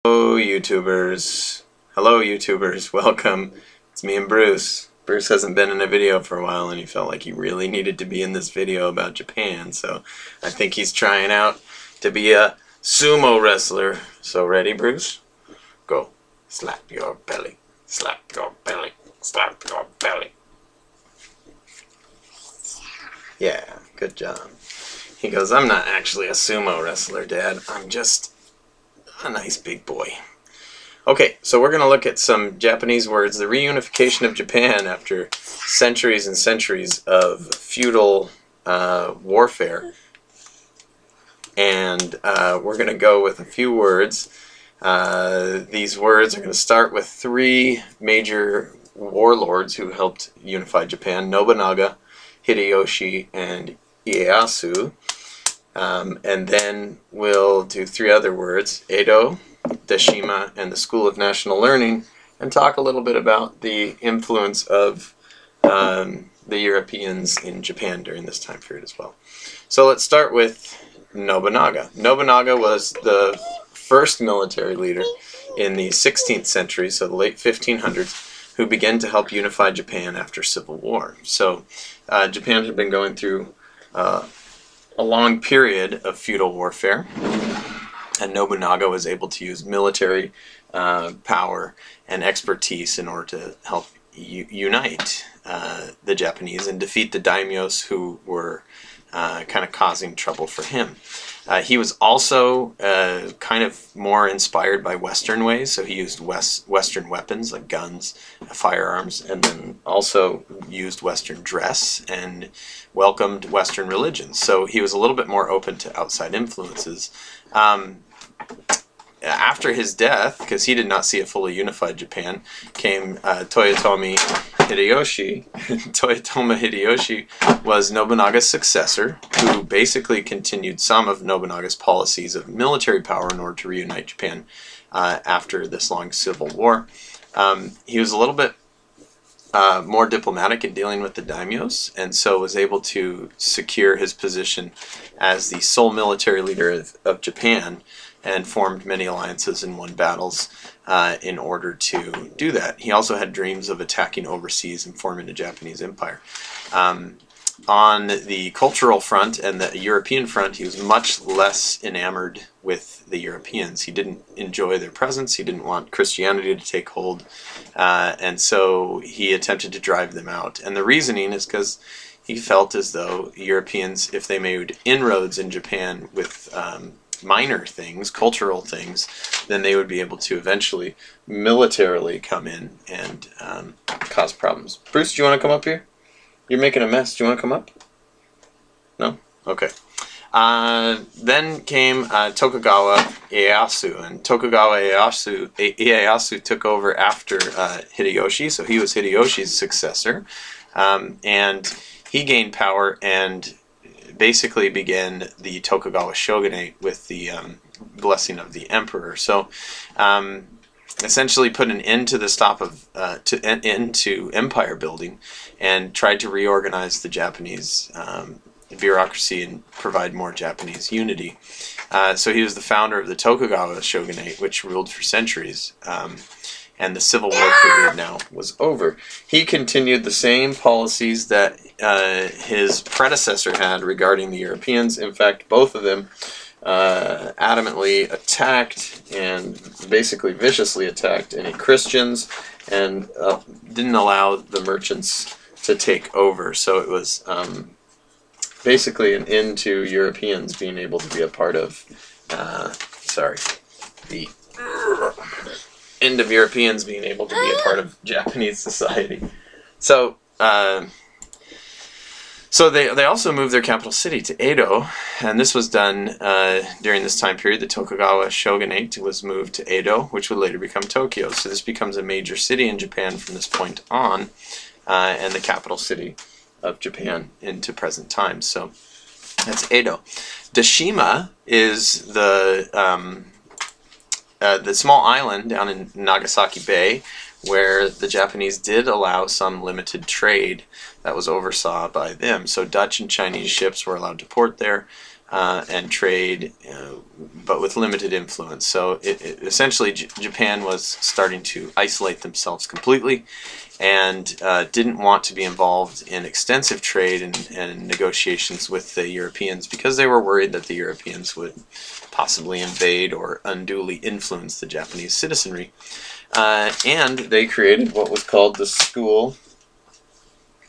Hello YouTubers, welcome. It's me and Bruce. Bruce hasn't been in a video for a while and he felt like he really needed to be in this video about Japan, so I think he's trying out to be a sumo wrestler. So ready, Bruce? Go. Slap your belly, slap your belly, slap your belly. Yeah, good job. He goes, I'm not actually a sumo wrestler, Dad. I'm just a nice big boy. Okay, so we're going to look at some Japanese words. The reunification of Japan after centuries and centuries of feudal warfare. And we're going to go with a few words. These words are going to start with three major warlords who helped unify Japan: Nobunaga, Hideyoshi, and Ieyasu. And then we'll do three other words: Edo, Deshima, and the School of National Learning, and talk a little bit about the influence of the Europeans in Japan during this time period as well. So let's start with Nobunaga. Nobunaga was the first military leader in the 16th century, so the late 1500s, who began to help unify Japan after Civil War. So Japan had been going through a long period of feudal warfare, and Nobunaga was able to use military power and expertise in order to help unite the Japanese and defeat the daimyos who were kind of causing trouble for him. He was also kind of more inspired by Western ways, so he used Western weapons like guns, firearms, and then also used Western dress and welcomed Western religions. So he was a little bit more open to outside influences. After his death, because he did not see a fully unified Japan, came Toyotomi Hideyoshi. Toyotomi Hideyoshi was Nobunaga's successor, who basically continued some of Nobunaga's policies of military power in order to reunite Japan after this long civil war. He was a little bit more diplomatic in dealing with the daimyos, and so was able to secure his position as the sole military leader of Japan, and formed many alliances and won battles in order to do that. He also had dreams of attacking overseas and forming a Japanese empire. On the cultural front and the European front, he was much less enamored with the Europeans. He didn't enjoy their presence, he didn't want Christianity to take hold, and so he attempted to drive them out. And the reasoning is because he felt as though Europeans, if they made inroads in Japan with minor things, cultural things, then they would be able to eventually militarily come in and cause problems. Bruce, do you want to come up here? You're making a mess. Do you want to come up? No? Okay. Then came Tokugawa Ieyasu, and Tokugawa Ieyasu took over after Hideyoshi, so he was Hideyoshi's successor, and he gained power and basically began the Tokugawa shogunate with the blessing of the emperor. So essentially put an end to the end to empire building, and tried to reorganize the Japanese bureaucracy and provide more Japanese unity. So he was the founder of the Tokugawa shogunate, which ruled for centuries. And the Civil War period now was over. He continued the same policies that his predecessor had regarding the Europeans. In fact, both of them adamantly attacked and basically viciously attacked any Christians, and didn't allow the merchants to take over. So it was basically an end to Europeans being able to be a part of, the end of Europeans being able to be a part of Japanese society. So they also moved their capital city to Edo, and this was done during this time period. The Tokugawa shogunate was moved to Edo, which would later become Tokyo. So this becomes a major city in Japan from this point on, and the capital city of Japan into present times. So that's Edo. Deshima is the small island down in Nagasaki Bay, where the Japanese did allow some limited trade that was oversaw by them. So Dutch and Chinese ships were allowed to port there, and trade, but with limited influence. So essentially Japan was starting to isolate themselves completely, and didn't want to be involved in extensive trade and negotiations with the Europeans, because they were worried that the Europeans would possibly invade or unduly influence the Japanese citizenry. And they created what was called the School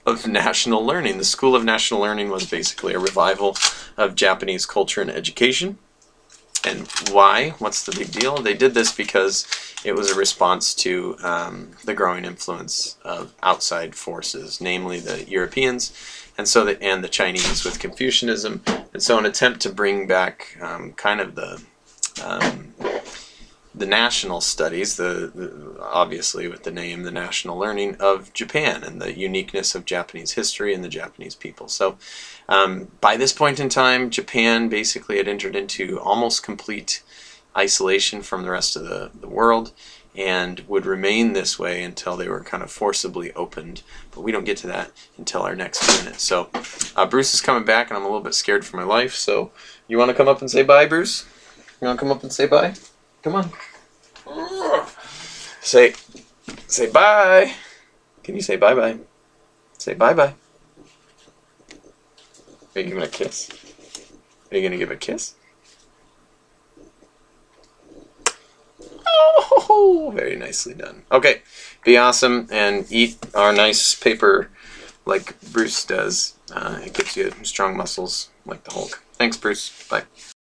of National Learning. The School of National Learning was basically a revival of Japanese culture and education. And why? What's the big deal? They did this because it was a response to the growing influence of outside forces, namely the Europeans, and so and the Chinese with Confucianism. And so, an attempt to bring back kind of the national studies, obviously with the name, the national learning of Japan and the uniqueness of Japanese history and the Japanese people. So by this point in time, Japan basically had entered into almost complete isolation from the rest of the world, and would remain this way until they were kind of forcibly opened. But we don't get to that until our next minute. So Bruce is coming back, and I'm a little bit scared for my life. So you want to come up and say bye, Bruce? You want to come up and say bye? Come on. Say bye. Can you say bye-bye? Say bye-bye. Are you giving a kiss? Are you going to give a kiss? Oh, very nicely done. Okay, be awesome and eat our nice paper like Bruce does. It gives you strong muscles like the Hulk. Thanks, Bruce. Bye.